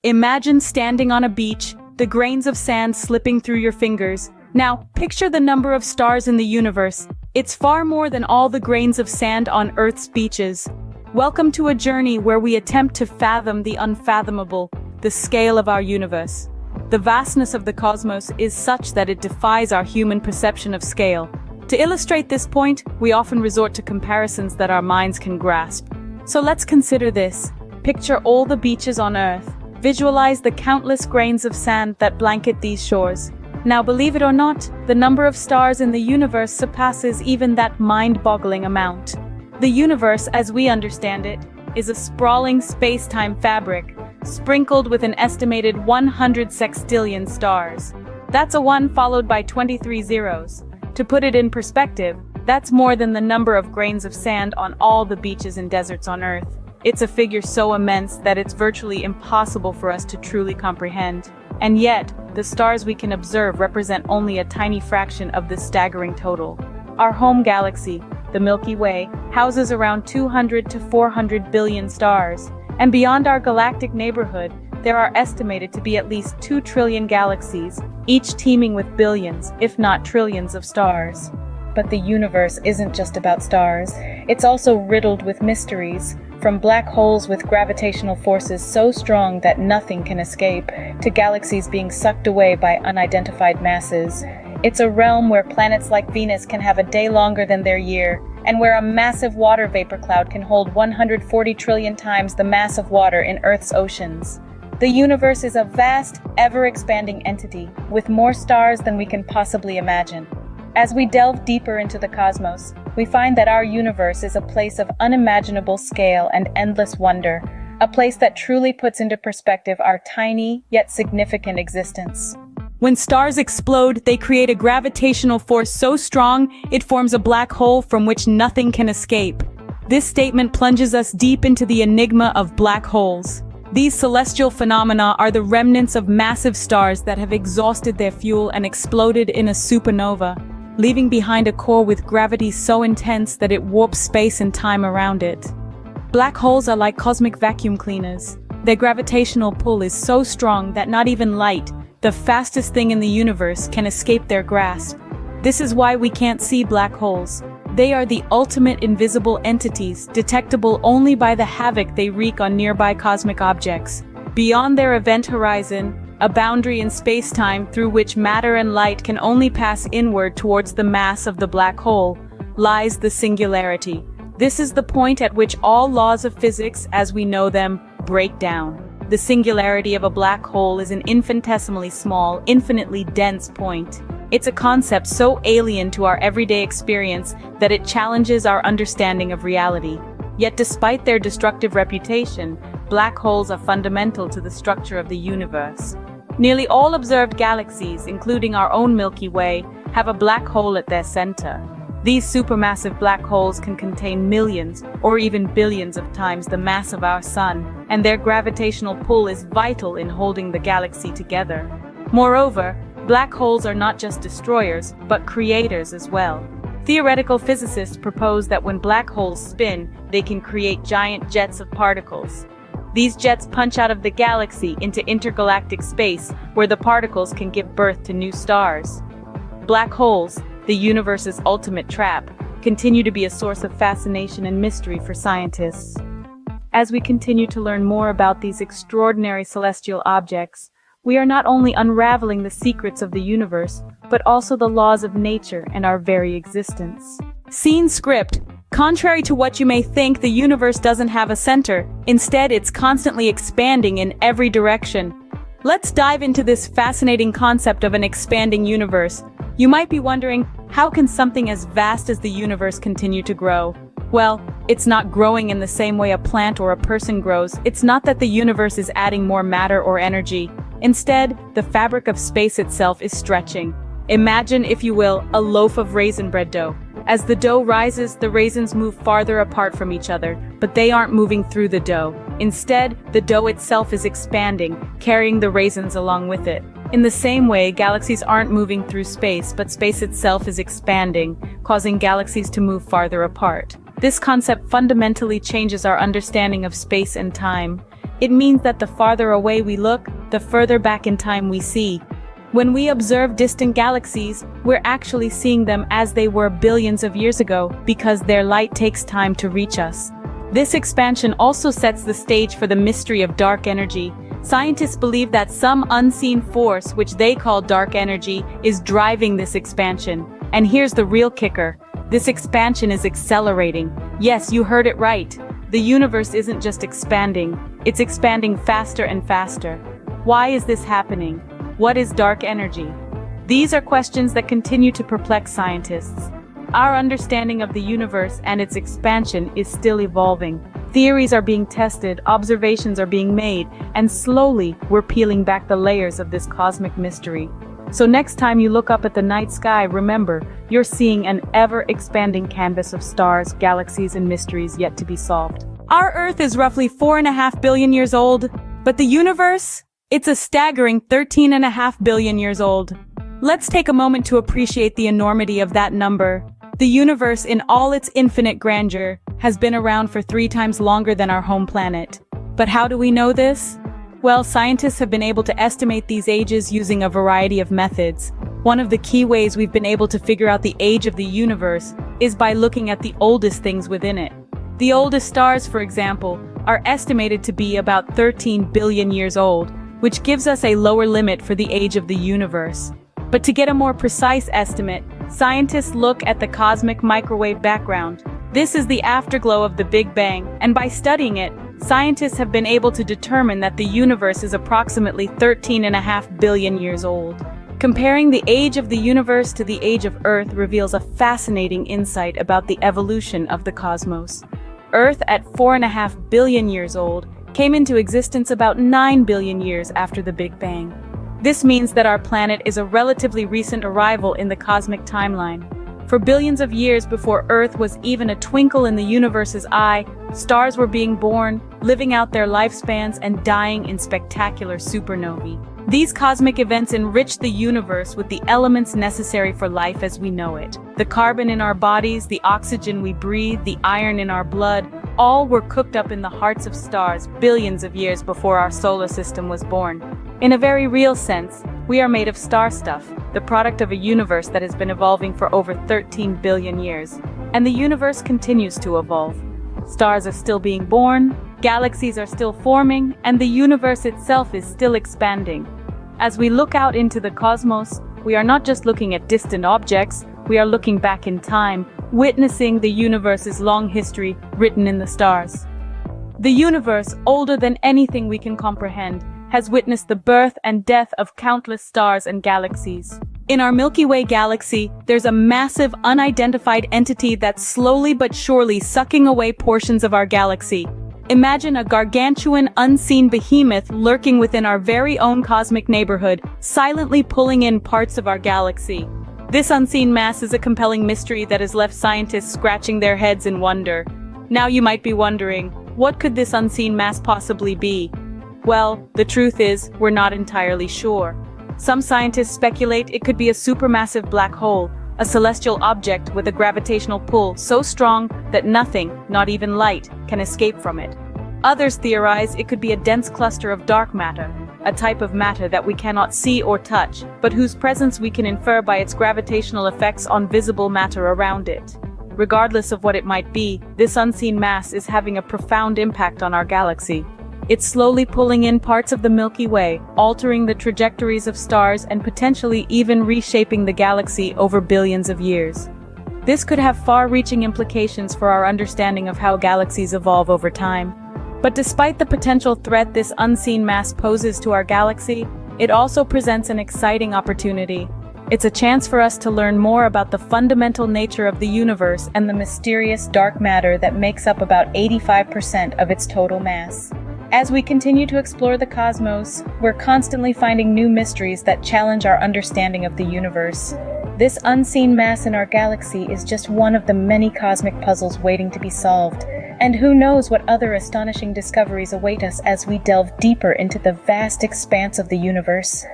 Imagine standing on a beach, the grains of sand slipping through your fingers. Now, picture the number of stars in the universe. It's far more than all the grains of sand on Earth's beaches. Welcome to a journey where we attempt to fathom the unfathomable, the scale of our universe. The vastness of the cosmos is such that it defies our human perception of scale. To illustrate this point, we often resort to comparisons that our minds can grasp. So let's consider this. Picture all the beaches on Earth. Visualize the countless grains of sand that blanket these shores. Now, believe it or not, the number of stars in the universe surpasses even that mind-boggling amount. The universe, as we understand it, is a sprawling space-time fabric, sprinkled with an estimated 100 sextillion stars. That's a 1 followed by 23 zeros. To put it in perspective, that's more than the number of grains of sand on all the beaches and deserts on Earth. It's a figure so immense that it's virtually impossible for us to truly comprehend. And yet, the stars we can observe represent only a tiny fraction of this staggering total. Our home galaxy, the Milky Way, houses around 200 to 400 billion stars. And beyond our galactic neighborhood, there are estimated to be at least 2 trillion galaxies, each teeming with billions, if not trillions of stars. But the universe isn't just about stars. It's also riddled with mysteries. From black holes with gravitational forces so strong that nothing can escape, to galaxies being sucked away by unidentified masses. It's a realm where planets like Venus can have a day longer than their year, and where a massive water vapor cloud can hold 140 trillion times the mass of water in Earth's oceans. The universe is a vast, ever-expanding entity, with more stars than we can possibly imagine. As we delve deeper into the cosmos, we find that our universe is a place of unimaginable scale and endless wonder, a place that truly puts into perspective our tiny, yet significant existence. When stars explode, they create a gravitational force so strong, it forms a black hole from which nothing can escape. This statement plunges us deep into the enigma of black holes. These celestial phenomena are the remnants of massive stars that have exhausted their fuel and exploded in a supernova, leaving behind a core with gravity so intense that it warps space and time around it. Black holes are like cosmic vacuum cleaners. Their gravitational pull is so strong that not even light, the fastest thing in the universe, can escape their grasp. This is why we can't see black holes. They are the ultimate invisible entities, detectable only by the havoc they wreak on nearby cosmic objects. Beyond their event horizon, a boundary in space-time through which matter and light can only pass inward towards the mass of the black hole, lies the singularity. This is the point at which all laws of physics, as we know them, break down. The singularity of a black hole is an infinitesimally small, infinitely dense point. It's a concept so alien to our everyday experience that it challenges our understanding of reality. Yet despite their destructive reputation, black holes are fundamental to the structure of the universe. Nearly all observed galaxies, including our own Milky Way, have a black hole at their center. These supermassive black holes can contain millions or even billions of times the mass of our Sun, and their gravitational pull is vital in holding the galaxy together. Moreover, black holes are not just destroyers, but creators as well. Theoretical physicists propose that when black holes spin, they can create giant jets of particles. These jets punch out of the galaxy into intergalactic space, where the particles can give birth to new stars. Black holes, the universe's ultimate trap, continue to be a source of fascination and mystery for scientists. As we continue to learn more about these extraordinary celestial objects, we are not only unraveling the secrets of the universe, but also the laws of nature and our very existence. Scene script. Contrary to what you may think, the universe doesn't have a center. Instead, it's constantly expanding in every direction. Let's dive into this fascinating concept of an expanding universe. You might be wondering, how can something as vast as the universe continue to grow? Well, it's not growing in the same way a plant or a person grows. It's not that the universe is adding more matter or energy. Instead, the fabric of space itself is stretching. Imagine, if you will, a loaf of raisin bread dough. As the dough rises, the raisins move farther apart from each other, but they aren't moving through the dough. Instead, the dough itself is expanding, carrying the raisins along with it. In the same way, galaxies aren't moving through space, but space itself is expanding, causing galaxies to move farther apart. This concept fundamentally changes our understanding of space and time. It means that the farther away we look, the further back in time we see. When we observe distant galaxies, we're actually seeing them as they were billions of years ago because their light takes time to reach us. This expansion also sets the stage for the mystery of dark energy. Scientists believe that some unseen force, which they call dark energy, is driving this expansion. And here's the real kicker. This expansion is accelerating. Yes, you heard it right. The universe isn't just expanding, it's expanding faster and faster. Why is this happening? What is dark energy? These are questions that continue to perplex scientists. Our understanding of the universe and its expansion is still evolving. Theories are being tested, observations are being made, and slowly we're peeling back the layers of this cosmic mystery. So next time you look up at the night sky, remember, you're seeing an ever-expanding canvas of stars, galaxies, and mysteries yet to be solved. Our Earth is roughly 4.5 billion years old, but the universe? It's a staggering 13.5 billion years old. Let's take a moment to appreciate the enormity of that number. The universe, in all its infinite grandeur, has been around for 3 times longer than our home planet. But how do we know this? Well, scientists have been able to estimate these ages using a variety of methods. One of the key ways we've been able to figure out the age of the universe is by looking at the oldest things within it. The oldest stars, for example, are estimated to be about 13 billion years old, which gives us a lower limit for the age of the universe. But to get a more precise estimate, scientists look at the cosmic microwave background. This is the afterglow of the Big Bang, and by studying it, scientists have been able to determine that the universe is approximately 13.5 billion years old. Comparing the age of the universe to the age of Earth reveals a fascinating insight about the evolution of the cosmos. Earth, at 4.5 billion years old, came into existence about 9 billion years after the Big Bang. This means that our planet is a relatively recent arrival in the cosmic timeline. For billions of years before Earth was even a twinkle in the universe's eye, stars were being born, living out their lifespans and dying in spectacular supernovae. These cosmic events enriched the universe with the elements necessary for life as we know it. The carbon in our bodies, the oxygen we breathe, the iron in our blood, all were cooked up in the hearts of stars billions of years before our solar system was born. In a very real sense, we are made of star stuff, the product of a universe that has been evolving for over 13 billion years. And the universe continues to evolve. Stars are still being born, galaxies are still forming, and the universe itself is still expanding. As we look out into the cosmos, we are not just looking at distant objects, we are looking back in time, witnessing the universe's long history written in the stars. The universe, older than anything we can comprehend, has witnessed the birth and death of countless stars and galaxies. In our Milky Way galaxy, there's a massive, unidentified entity that's slowly but surely sucking away portions of our galaxy. Imagine a gargantuan, unseen behemoth lurking within our very own cosmic neighborhood, silently pulling in parts of our galaxy. This unseen mass is a compelling mystery that has left scientists scratching their heads in wonder. Now you might be wondering, what could this unseen mass possibly be? Well, the truth is, we're not entirely sure. Some scientists speculate it could be a supermassive black hole, a celestial object with a gravitational pull so strong that nothing, not even light, can escape from it. Others theorize it could be a dense cluster of dark matter, a type of matter that we cannot see or touch, but whose presence we can infer by its gravitational effects on visible matter around it. Regardless of what it might be, this unseen mass is having a profound impact on our galaxy. It's slowly pulling in parts of the Milky Way, altering the trajectories of stars and potentially even reshaping the galaxy over billions of years. This could have far-reaching implications for our understanding of how galaxies evolve over time. But despite the potential threat this unseen mass poses to our galaxy, it also presents an exciting opportunity. It's a chance for us to learn more about the fundamental nature of the universe and the mysterious dark matter that makes up about 85% of its total mass. As we continue to explore the cosmos, we're constantly finding new mysteries that challenge our understanding of the universe. This unseen mass in our galaxy is just one of the many cosmic puzzles waiting to be solved. And who knows what other astonishing discoveries await us as we delve deeper into the vast expanse of the universe.